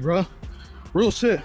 Bro, real shit.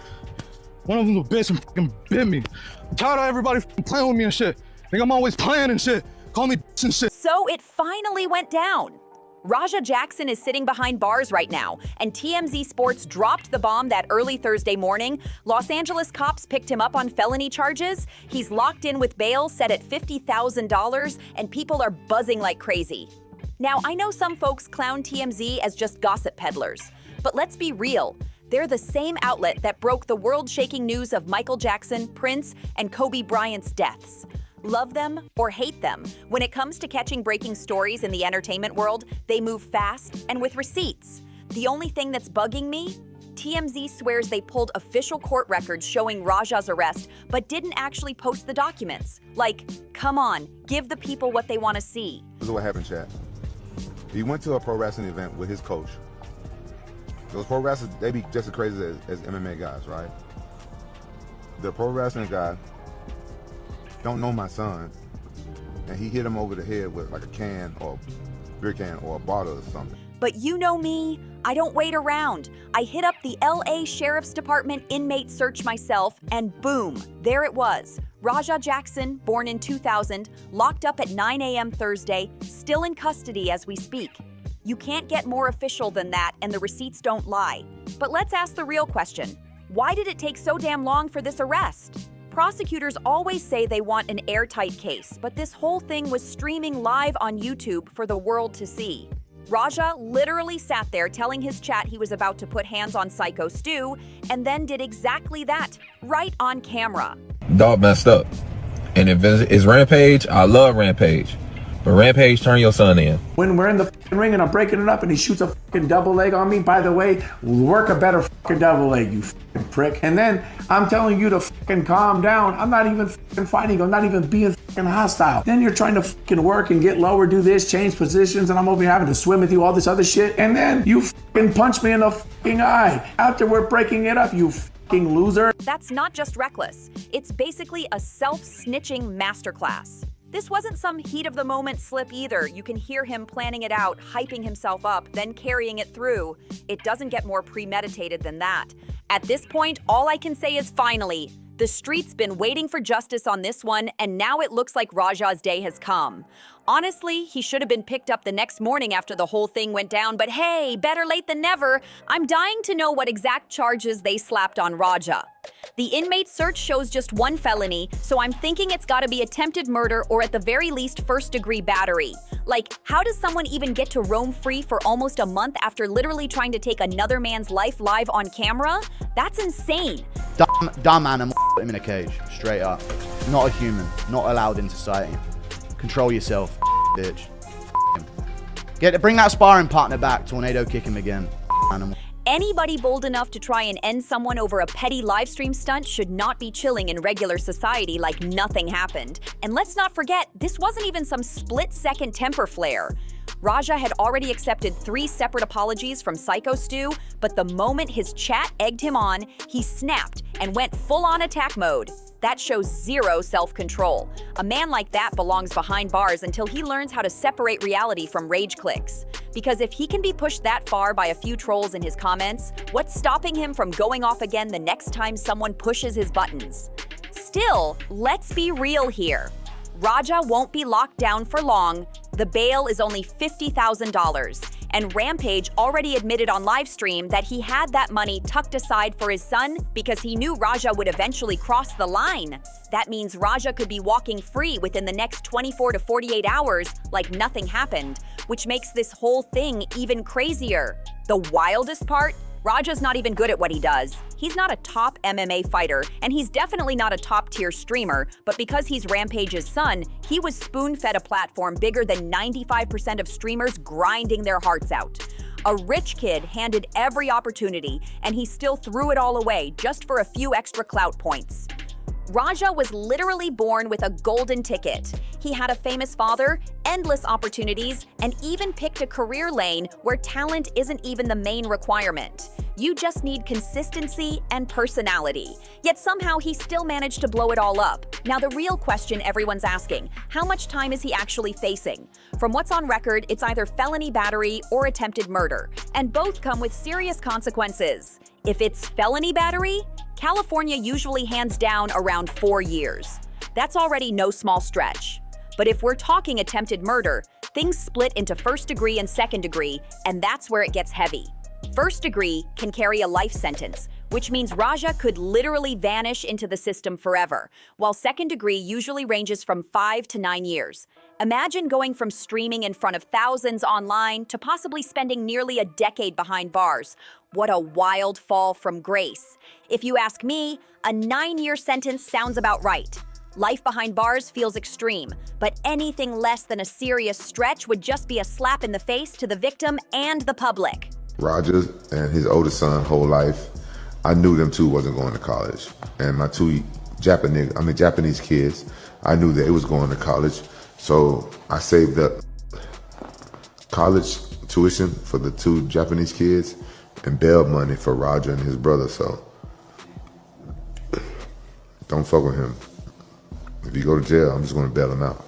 One of them a bitch and fucking bit me. I'm tired of everybody fucking playing with me and shit. Think I'm always playing and shit. Call me bitch and shit. So it finally went down. Raja Jackson is sitting behind bars right now, and TMZ Sports dropped the bomb that early Thursday morning. Los Angeles cops picked him up on felony charges. He's locked in with bail set at $50,000, and people are buzzing like crazy. Now, I know some folks clown TMZ as just gossip peddlers, but let's be real. They're the same outlet that broke the world-shaking news of Michael Jackson, Prince, and Kobe Bryant's deaths. Love them or hate them, when it comes to catching breaking stories in the entertainment world, they move fast and with receipts. The only thing that's bugging me? TMZ swears they pulled official court records showing Raja's arrest, but didn't actually post the documents. Like, come on, give the people what they want to see. This is what happened, chat. He went to a pro wrestling event with his coach. Those pro wrestlers, they be just as crazy as MMA guys, right? The pro wrestling guy don't know my son, and he hit him over the head with like a can or a beer can or a bottle or something. But you know me, I don't wait around. I hit up the LA Sheriff's Department inmate search myself, and boom, there it was. Raja Jackson, born in 2000, locked up at 9 a.m. Thursday, still in custody as we speak. You can't get more official than that, and the receipts don't lie. But let's ask the real question. Why did it take so damn long for this arrest? Prosecutors always say they want an airtight case, but this whole thing was streaming live on YouTube for the world to see. Raja literally sat there telling his chat he was about to put hands on Psycho Stu, and then did exactly that, right on camera. Dog messed up. And if it's Rampage, I love Rampage. But Rampage, turn your son in. When we're in the ring and I'm breaking it up and he shoots a fucking double leg on me, by the way, work a better fucking double leg, you fucking prick. And then I'm telling you to fucking calm down. I'm not even fucking fighting. I'm not even being fucking hostile. Then you're trying to fucking work and get lower, do this, change positions, and I'm over here having to swim with you, all this other shit. And then you fucking punch me in the fucking eye. After we're breaking it up, you fucking loser. That's not just reckless. It's basically a self-snitching masterclass. This wasn't some heat-of-the-moment slip either. You can hear him planning it out, hyping himself up, then carrying it through. It doesn't get more premeditated than that. At this point, all I can say is finally. The street's been waiting for justice on this one, and now it looks like Raja's day has come. Honestly, he should have been picked up the next morning after the whole thing went down, but hey, better late than never. I'm dying to know what exact charges they slapped on Raja. The inmate search shows just one felony, so I'm thinking it's gotta be attempted murder or at the very least first-degree battery. Like, how does someone even get to roam free for almost a month after literally trying to take another man's life live on camera? That's insane. Dumb animal, put him in a cage, straight up. Not a human, not allowed in society. Control yourself, bitch. Him. Bring that sparring partner back, tornado kick him again, animal. Anybody bold enough to try and end someone over a petty livestream stunt should not be chilling in regular society like nothing happened. And let's not forget, this wasn't even some split-second temper flare. Raja had already accepted 3 separate apologies from Psycho Stu, but the moment his chat egged him on, he snapped and went full-on attack mode. That shows zero self-control. A man like that belongs behind bars until he learns how to separate reality from rage clicks. Because if he can be pushed that far by a few trolls in his comments, what's stopping him from going off again the next time someone pushes his buttons? Still, let's be real here. Raja won't be locked down for long. The bail is only $50,000. And Rampage already admitted on livestream that he had that money tucked aside for his son because he knew Raja would eventually cross the line. That means Raja could be walking free within the next 24 to 48 hours like nothing happened, which makes this whole thing even crazier. The wildest part? Raja's not even good at what he does. He's not a top MMA fighter, and he's definitely not a top-tier streamer, but because he's Rampage's son, he was spoon-fed a platform bigger than 95% of streamers grinding their hearts out. A rich kid handed every opportunity, and he still threw it all away just for a few extra clout points. Raja was literally born with a golden ticket. He had a famous father, endless opportunities, and even picked a career lane where talent isn't even the main requirement. You just need consistency and personality. Yet somehow he still managed to blow it all up. Now the real question everyone's asking, how much time is he actually facing? From what's on record, it's either felony battery or attempted murder, and both come with serious consequences. If it's felony battery, California usually hands down around 4 years. That's already no small stretch. But if we're talking attempted murder, things split into first degree and second degree, and that's where it gets heavy. First degree can carry a life sentence, which means Raja could literally vanish into the system forever, while second degree usually ranges from 5 to 9 years. Imagine going from streaming in front of thousands online to possibly spending nearly a decade behind bars. What a wild fall from grace. If you ask me, a 9-year sentence sounds about right. Life behind bars feels extreme, but anything less than a serious stretch would just be a slap in the face to the victim and the public. Roger and his oldest son, whole life, I knew them two wasn't going to college. And my two Japanese kids, I knew they was going to college. So I saved up college tuition for the two Japanese kids and bail money for Roger and his brother. So don't fuck with him. If you go to jail, I'm just going to bail him out.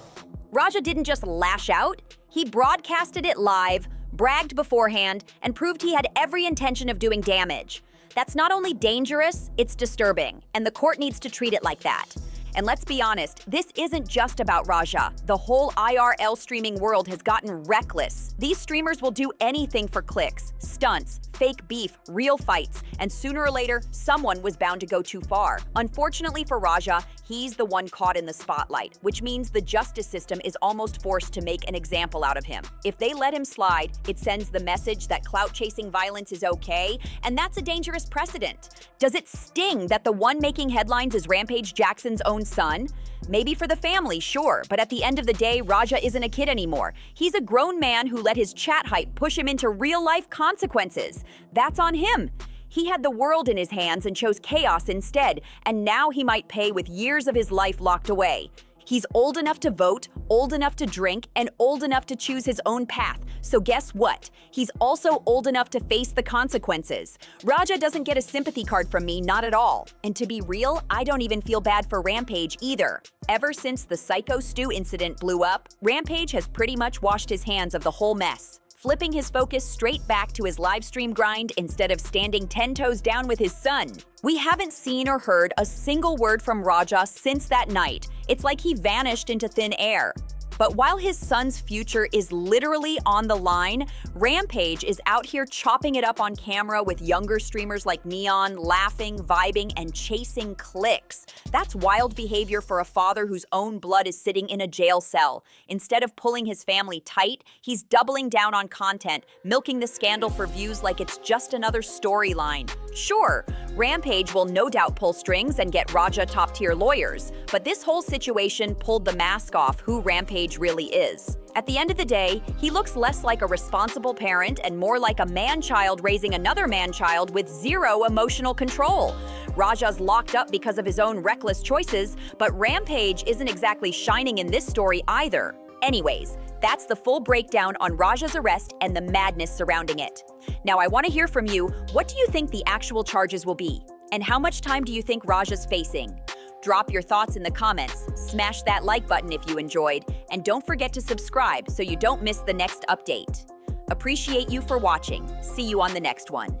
Raja didn't just lash out, he broadcasted it live, bragged beforehand, and proved he had every intention of doing damage. That's not only dangerous, it's disturbing, and the court needs to treat it like that. And let's be honest, this isn't just about Raja. The whole IRL streaming world has gotten reckless. These streamers will do anything for clicks, stunts, fake beef, real fights, and sooner or later, someone was bound to go too far. Unfortunately for Raja, he's the one caught in the spotlight, which means the justice system is almost forced to make an example out of him. If they let him slide, it sends the message that clout-chasing violence is okay, and that's a dangerous precedent. Does it sting that the one making headlines is Rampage Jackson's own son? Maybe for the family, sure, but at the end of the day, Raja isn't a kid anymore. He's a grown man who let his chat hype push him into real-life consequences. That's on him. He had the world in his hands and chose chaos instead, and now he might pay with years of his life locked away. He's old enough to vote, old enough to drink, and old enough to choose his own path. So guess what? He's also old enough to face the consequences. Raja doesn't get a sympathy card from me, not at all. And to be real, I don't even feel bad for Rampage either. Ever since the Psycho Stu incident blew up, Rampage has pretty much washed his hands of the whole mess, flipping his focus straight back to his live stream grind instead of standing 10 toes down with his son. We haven't seen or heard a single word from Raja since that night. It's like he vanished into thin air. But while his son's future is literally on the line, Rampage is out here chopping it up on camera with younger streamers like Neon, laughing, vibing, and chasing clicks. That's wild behavior for a father whose own blood is sitting in a jail cell. Instead of pulling his family tight, he's doubling down on content, milking the scandal for views like it's just another storyline. Sure, Rampage will no doubt pull strings and get Raja top-tier lawyers, but this whole situation pulled the mask off who Rampage really is. At the end of the day, he looks less like a responsible parent and more like a man-child raising another man-child with zero emotional control. Raja's locked up because of his own reckless choices, but Rampage isn't exactly shining in this story either. Anyways, that's the full breakdown on Raja's arrest and the madness surrounding it. Now I want to hear from you. What do you think the actual charges will be? And how much time do you think Raja's facing? Drop your thoughts in the comments, smash that like button if you enjoyed, and don't forget to subscribe so you don't miss the next update. Appreciate you for watching. See you on the next one.